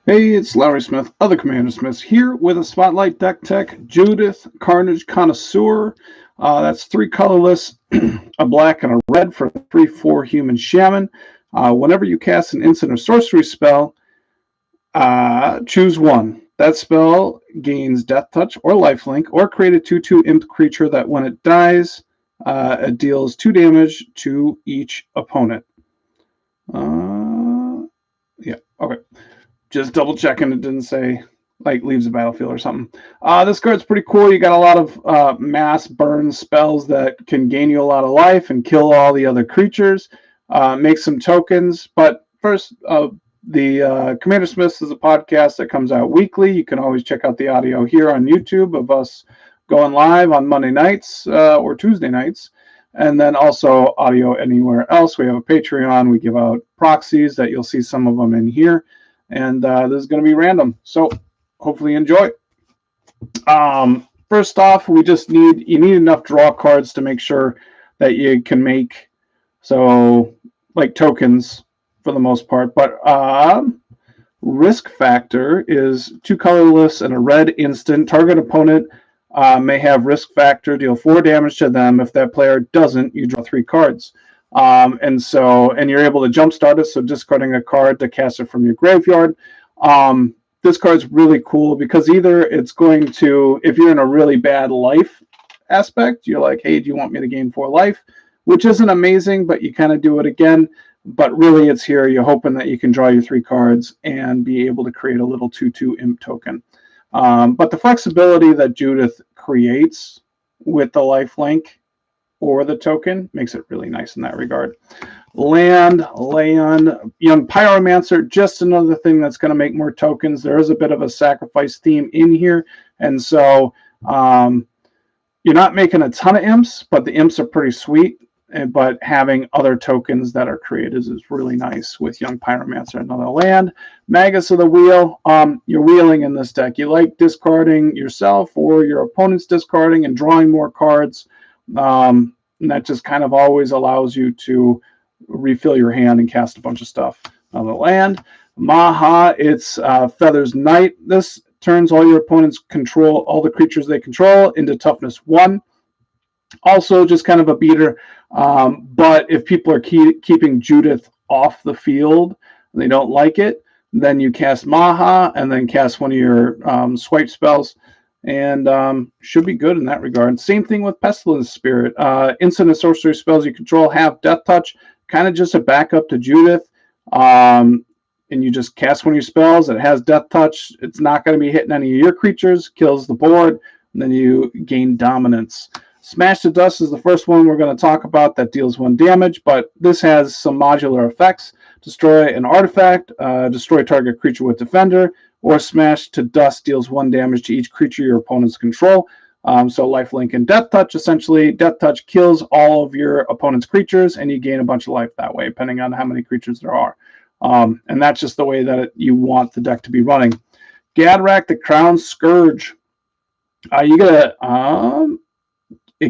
Hey, it's Larry Smith of the Commander Smiths here with a Spotlight Deck Tech, Judith, Carnage, Connoisseur. That's three colorless, a black and a red for 3/4 human shaman. Whenever you cast an instant or sorcery spell, choose one. That spell gains Death Touch or Lifelink, or create a 2/2 imp creature that when it dies, it deals 2 damage to each opponent. Yeah, okay. Just double checking it didn't say like leaves the battlefield or something. This card's pretty cool. You got a lot of mass burn spells that can gain you a lot of life and kill all the other creatures. Make some tokens. But first, the Commander Smiths is a podcast that comes out weekly. You can always check out the audio here on YouTube of us going live on Monday nights or Tuesday nights. And then also audio anywhere else. We have a Patreon. We give out proxies that you'll see some of them in here. And this is going to be random, so hopefully you enjoy. First off, you need enough draw cards to make sure that you can make like tokens for the most part. But risk factor is 2 colorless and a red instant. Target opponent may have risk factor, deal 4 damage to them. If that player doesn't, you draw 3 cards. And you're able to jumpstart it, so discarding a card to cast it from your graveyard. This card's really cool because either it's going to, if you're in a really bad life aspect, you're like, hey, do you want me to gain 4 life? Which isn't amazing, but you kind of do it again. But really, it's here. You're hoping that you can draw your 3 cards and be able to create a little 2/2 imp token. But the flexibility that Judith creates with the lifelink or the token makes it really nice in that regard. Land, Young Pyromancer, just another thing that's going to make more tokens. There is a bit of a sacrifice theme in here, and so you're not making a ton of imps, but the imps are pretty sweet. But having other tokens that are created is really nice with Young Pyromancer. Another land. Magus of the Wheel. You're wheeling in this deck. You like discarding yourself or your opponent's discarding and drawing more cards. And that just kind of always allows you to refill your hand and cast a bunch of stuff on the land. Maha, it's Feathers Knight. This turns all your opponents control, all the creatures they control, into toughness 1. Also, just kind of a beater. But if people are keeping Judith off the field, and they don't like it, then you cast Maha and then cast one of your swipe spells. And should be good in that regard. Same thing with Pestilence Spirit. Instant and sorcery spells you control have Death Touch, kind of just a backup to Judith. And you just cast one of your spells. It has Death Touch. It's not going to be hitting any of your creatures. Kills the board. And then you gain dominance. Smash to Dust is the first one we're going to talk about that deals 1 damage. But this has some modular effects. Destroy an artifact. Destroy target creature with Defender. Or Smash to Dust deals 1 damage to each creature your opponents control. So lifelink and Death Touch, essentially. Death Touch kills all of your opponent's creatures, and you gain a bunch of life that way, depending on how many creatures there are. And that's just the way that you want the deck to be running. Gadrak, the Crown Scourge. It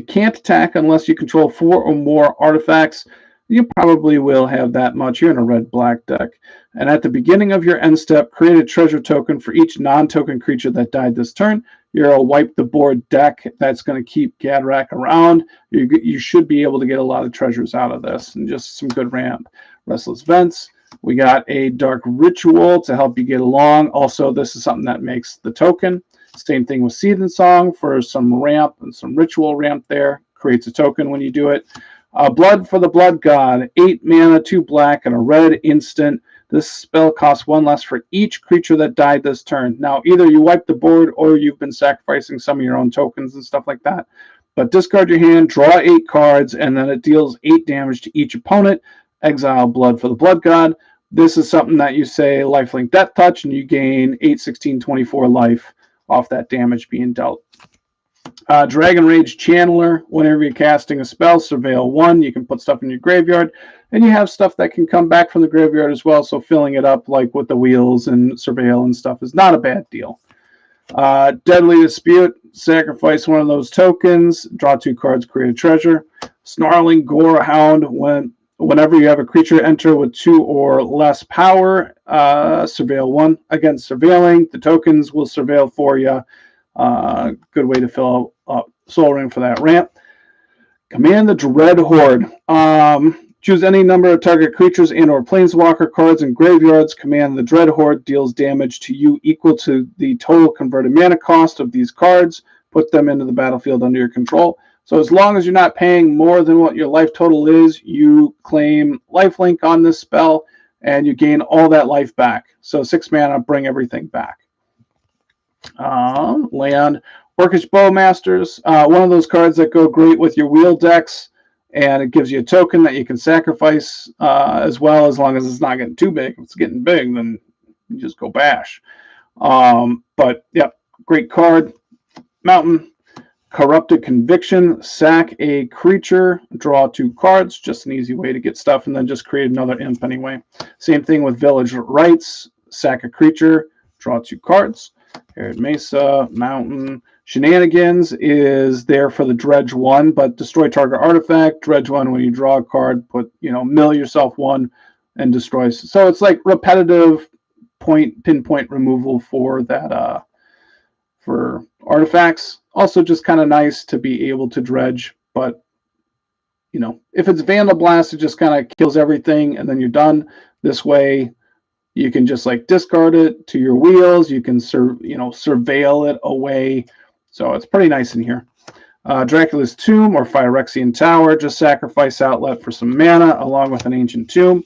can't attack unless you control 4 or more artifacts. You probably will have that much. You're in a red-black deck. And at the beginning of your end step, create a treasure token for each non-token creature that died this turn. You're a wipe the board deck that's going to keep Gadrak around. You should be able to get a lot of treasures out of this and just some good ramp. Restless Vents. We got a Dark Ritual to help you get along. Also, this is something that makes the token. Same thing with Seething Song for some ramp and some ritual ramp there. Creates a token when you do it. Blood for the Blood God. 8 mana, 2 black, and a red instant. This spell costs 1 less for each creature that died this turn. Now, either you wipe the board or you've been sacrificing some of your own tokens and stuff like that. But discard your hand, draw 8 cards, and then it deals 8 damage to each opponent. Exile Blood for the Blood God. This is something that you say lifelink Death Touch, and you gain 8, 16, 24 life off that damage being dealt. Dragon Rage Channeler. Whenever you're casting a spell, surveil 1. You can put stuff in your graveyard. And you have stuff that can come back from the graveyard as well, so filling it up like with the wheels and surveil and stuff is not a bad deal. Deadly Dispute. Sacrifice one of those tokens. Draw 2 cards, create a treasure. Snarling Gorehound. Whenever you have a creature enter with 2 or less power, surveil 1. Again, surveilling, the tokens will surveil for you. Good way to fill up soul ring for that ramp. Command the Dread Horde. Choose any number of target creatures and or planeswalker cards in graveyards. Command the Dread Horde deals damage to you equal to the total converted mana cost of these cards. Put them into the battlefield under your control. So as long as you're not paying more than what your life total is, you claim lifelink on this spell, and you gain all that life back. So 6 mana, bring everything back. Land, Orcish Bowmasters, one of those cards that go great with your wheel decks, and it gives you a token that you can sacrifice as well, as long as it's not getting too big. If it's getting big, then you just go bash. But, yeah, great card. Mountain, Corrupted Conviction, sack a creature, draw 2 cards, just an easy way to get stuff, and then just create another imp anyway. Same thing with Village Rites, sack a creature, draw 2 cards. Arid Mesa, Mountain. Shenanigans is there for the Dredge 1, but destroy target artifact. Dredge 1, when you draw a card, mill yourself 1 and destroy. So it's like repetitive pinpoint removal for that, for artifacts. Also just kind of nice to be able to dredge, but if it's Vandal Blast, it just kind of kills everything and then you're done. This way you can just like discard it to your wheels. You can surveil it away. So it's pretty nice in here. Dracula's Tomb or Phyrexian Tower, just sacrifice outlet for some mana along with an Ancient Tomb.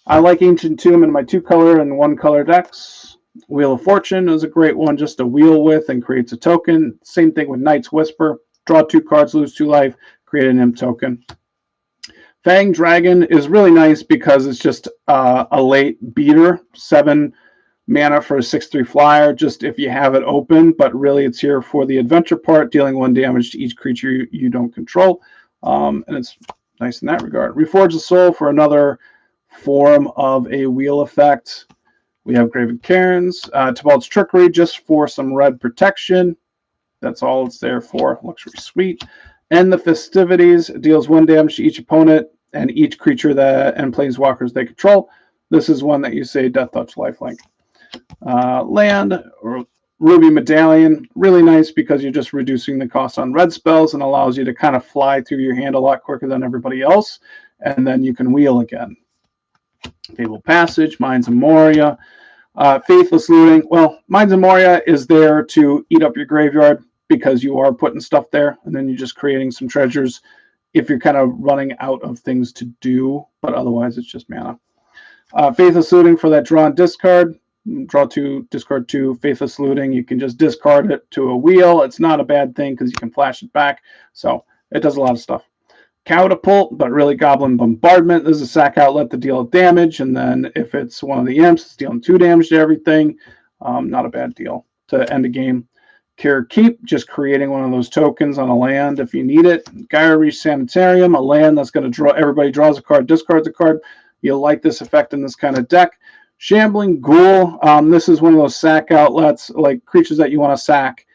I like Ancient Tomb in my 2-color and 1-color decks. Wheel of Fortune is a great one just to wheel with and creates a token. Same thing with Knight's Whisper. Draw 2 cards, lose 2 life, create an imp token. Fang Dragon is really nice because it's just a late beater. 7 mana for a 6/3 flyer, just if you have it open, but really it's here for the adventure part, dealing 1 damage to each creature you don't control. And it's nice in that regard. Reforge the Soul for another form of a wheel effect. We have Graven Cairns, Tibalt's Trickery, just for some red protection. That's all it's there for. Luxury Suite. And the Festivities deals 1 damage to each opponent and each creature and planeswalkers they control. This is one that you say Death Touch lifelink. Land, Ruby Medallion, really nice because you're just reducing the cost on red spells and allows you to kind of fly through your hand a lot quicker than everybody else. And then you can wheel again. Fabled Passage, Mines of Moria, Faithless Looting. Well, Mines of Moria is there to eat up your graveyard because you are putting stuff there, and then you're just creating some treasures if you're kind of running out of things to do, but otherwise it's just mana. Faithless Looting for that draw and discard. Draw 2, discard 2. Faithless Looting, you can just discard it to a wheel. It's not a bad thing because you can flash it back, so it does a lot of stuff. Catapult, but really Goblin Bombardment. This is a sack outlet to deal damage, and then if it's one of the imps, it's dealing 2 damage to everything. Not a bad deal to end a game. Care Keep, just creating one of those tokens on a land if you need it. Gyre Reach Sanitarium, a land that's going to draw, everybody draws a card, discards a card. You'll like this effect in this kind of deck. Shambling Ghoul, this is one of those sack outlets, like creatures that you want to sack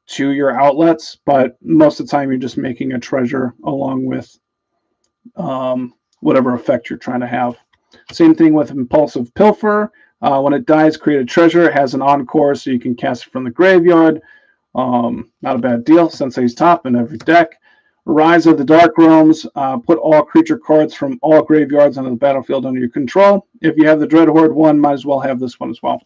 to your outlets, but most of the time you're just making a treasure along with whatever effect you're trying to have. Same thing with Impulsive Pilfer. When it dies, create a treasure. It has an encore, so you can cast it from the graveyard. Not a bad deal. Sensei's Top in every deck. Rise of the Dark Realms. Put all creature cards from all graveyards onto the battlefield under your control. If you have the Dread Horde one, might as well have this one as well.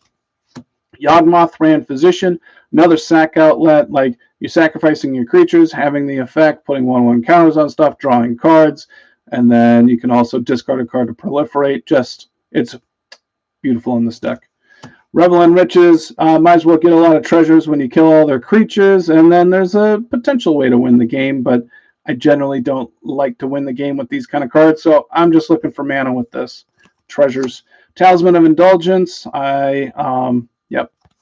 Yawgmoth Rand Physician, another sack outlet, like you're sacrificing your creatures, having the effect, putting 1/1 counters on stuff, drawing cards, and then you can also discard a card to proliferate. Just, it's beautiful in this deck. Revel in Riches, might as well get a lot of treasures when you kill all their creatures, and then there's a potential way to win the game, but I generally don't like to win the game with these kind of cards, so I'm just looking for mana with this. Treasures. Talisman of Indulgence,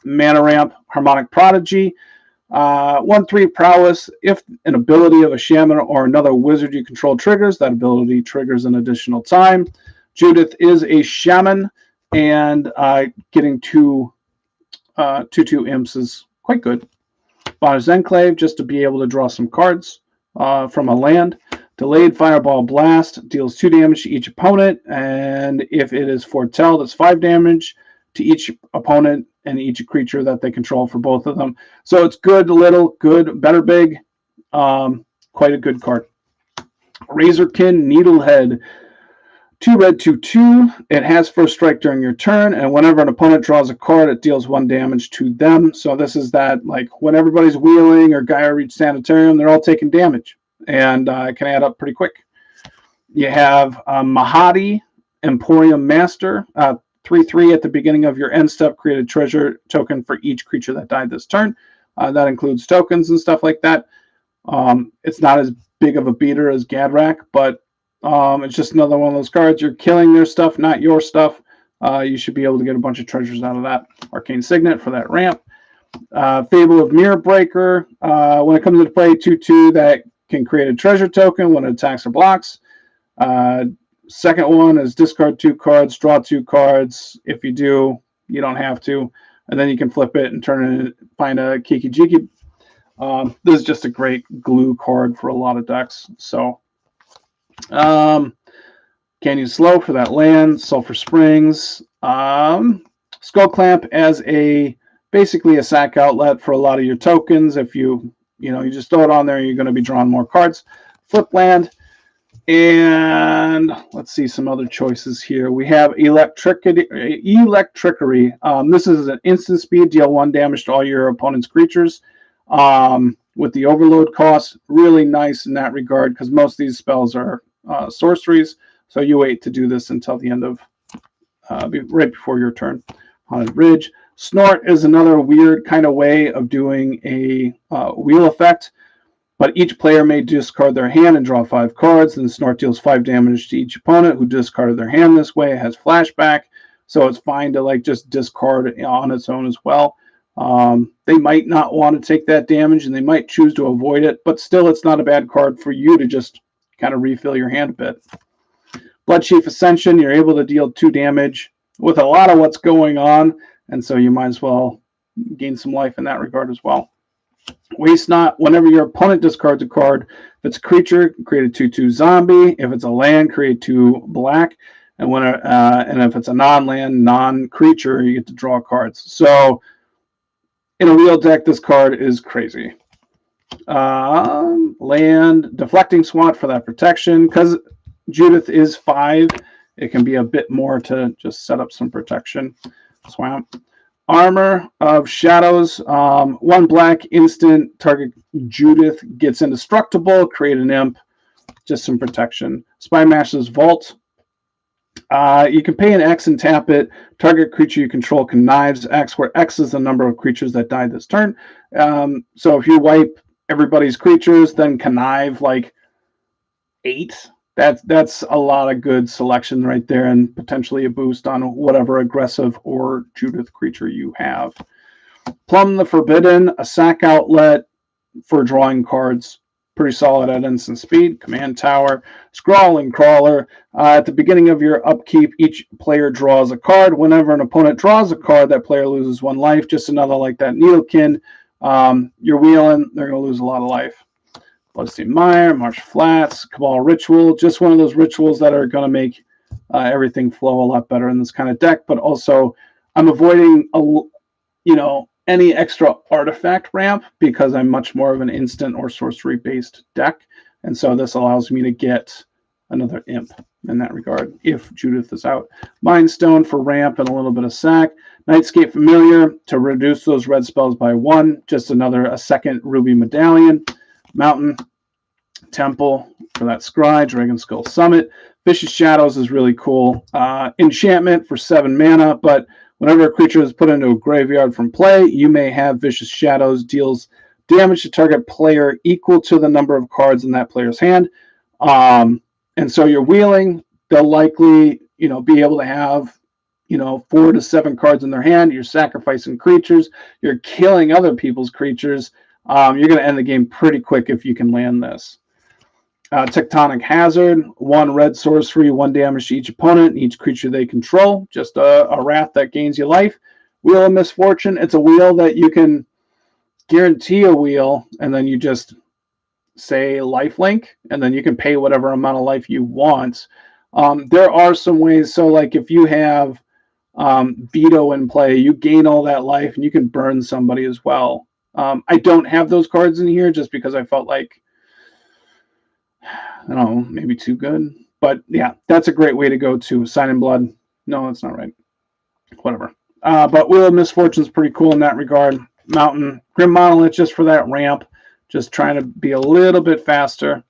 mana ramp, Harmonic Prodigy. 1/3 prowess. If an ability of a shaman or another wizard you control triggers, that ability triggers an additional time. Judith is a shaman, and getting 2/2 imps is quite good. Bonner's Enclave, just to be able to draw some cards from a land. Delayed Fireball Blast deals 2 damage to each opponent, and if it is foretell, that's 5 damage to each opponent and each creature that they control for both of them. So it's good, little, good, better, big. Quite a good card. Razorkin Needlehead. 2 red, 2/2. It has first strike during your turn, and whenever an opponent draws a card, it deals 1 damage to them. So this is that, like, when everybody's wheeling or Gaia Reach Sanitarium, they're all taking damage, and it can add up pretty quick. You have Mahadi, Emporium Master. 3/3 at the beginning of your end step, create a treasure token for each creature that died this turn. That includes tokens and stuff like that. It's not as big of a beater as Gadrak, but it's just another one of those cards. You're killing their stuff, not your stuff. You should be able to get a bunch of treasures out of that. Arcane Signet for that ramp. Fable of Mirror Breaker. When it comes into play, 2/2 that can create a treasure token when it attacks or blocks. Second one is discard 2 cards, draw 2 cards. If you do, you don't have to. And then you can flip it and turn it, find a Kiki Jiki. This is just a great glue card for a lot of decks. So, Canyon Slow for that land. Sulphur Springs. Skull Clamp as basically a sack outlet for a lot of your tokens. If you just throw it on there, you're going to be drawing more cards. Flip land. And let's see some other choices here. We have Electricity. This is an instant speed, deal 1 damage to all your opponent's creatures. With the overload cost, really nice in that regard, because most of these spells are sorceries. So you wait to do this until the end of, right before your turn. Haunted Ridge. Snort is another weird kind of way of doing a wheel effect. But each player may discard their hand and draw 5 cards. Then Snort deals 5 damage to each opponent who discarded their hand this way. It has flashback, so it's fine to just discard on its own as well. They might not want to take that damage, and they might choose to avoid it. But still, it's not a bad card for you to just kind of refill your hand a bit. Bloodchief Ascension, you're able to deal 2 damage with a lot of what's going on, and so you might as well gain some life in that regard as well. Waste Not, whenever your opponent discards a card, if it's a creature, create a 2/2 zombie. If it's a land, create 2 black. And if it's a non-land, non-creature, you get to draw cards. So in a real deck, this card is crazy. Land, Deflecting Swat for that protection. Because Judith is 5, it can be a bit more to just set up some protection. Swamp. Armor of Shadows, 1 black instant, target Judith gets indestructible, create an imp, just some protection. Spymaster's Vault, you can pay an X and tap it. Target creature you control connives X, where X is the number of creatures that died this turn. So if you wipe everybody's creatures, then connive 8. That's a lot of good selection right there, and potentially a boost on whatever aggressive or Judith creature you have. Plumb the Forbidden, a sack outlet for drawing cards. Pretty solid at instant speed. Command Tower. Scrawling Crawler. At the beginning of your upkeep, each player draws a card. Whenever an opponent draws a card, that player loses 1 life. Just another like that Needlekin. You're wheeling, they're going to lose a lot of life. Bloodstained Mire, Marsh Flats, Cabal Ritual, just one of those rituals that are going to make everything flow a lot better in this kind of deck. But also, I'm avoiding any extra artifact ramp because I'm much more of an instant or sorcery based deck, and so this allows me to get another imp in that regard if Judith is out. Mind Stone for ramp and a little bit of sack. Nightscape Familiar to reduce those red spells by 1, just a second Ruby Medallion. Mountain Temple for that Scry. Dragon Skull Summit. Vicious Shadows is really cool. Enchantment for 7 mana, but whenever a creature is put into a graveyard from play, you may have Vicious Shadows, deals damage to target player equal to the number of cards in that player's hand. And so you're wheeling, they'll likely be able to have 4 to 7 cards in their hand. You're sacrificing creatures, you're killing other people's creatures. You're going to end the game pretty quick if you can land this. Tectonic Hazard, 1 red sorcery, 1 damage to each opponent and each creature they control. Just a wrath that gains you life. Wheel of Misfortune, it's a wheel that you can guarantee a wheel, and then you just say, lifelink, and then you can pay whatever amount of life you want. There are some ways. So like if you have veto in play, you gain all that life and you can burn somebody as well. I don't have those cards in here just because I felt like, I don't know, maybe too good. But yeah, that's a great way to go to. Sign in Blood. No, that's not right. Whatever. But Wheel of Misfortune's pretty cool in that regard. Mountain. Grim Monolith just for that ramp. Just trying to be a little bit faster.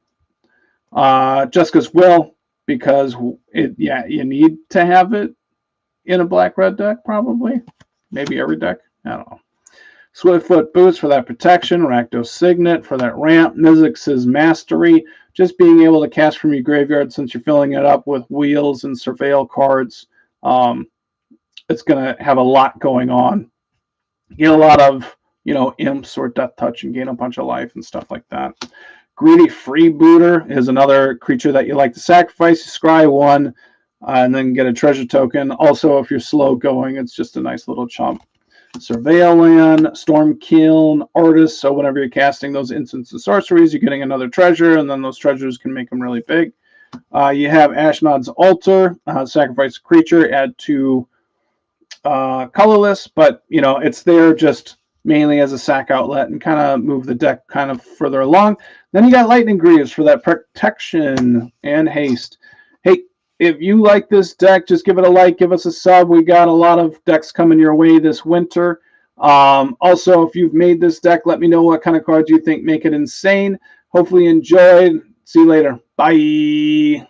Jessica's Will, because you need to have it in a black-red deck, probably. Maybe every deck. I don't know. Swiftfoot Boots for that protection. Rakdos Signet for that ramp. Mizzix's Mastery. Just being able to cast from your graveyard since you're filling it up with Wheels and Surveil cards. It's going to have a lot going on. Get a lot of, imps or Death Touch and gain a bunch of life and stuff like that. Greedy Freebooter is another creature that you like to sacrifice. You scry one and then get a treasure token. Also, if you're slow going, it's just a nice little chump. Surveil Land, Stormkiln, Artist. So whenever you're casting those instants and sorceries, you're getting another treasure, and then those treasures can make them really big. You have Ashnod's Altar, sacrifice a creature, add 2 colorless, but it's there just mainly as a sack outlet and kind of move the deck kind of further along. Then you got Lightning Greaves for that protection and haste. Hey, if you like this deck, just give it a like, give us a sub. We got a lot of decks coming your way this winter. Also, if you've made this deck, let me know what kind of cards you think make it insane. Hopefully you enjoyed. See you later. Bye.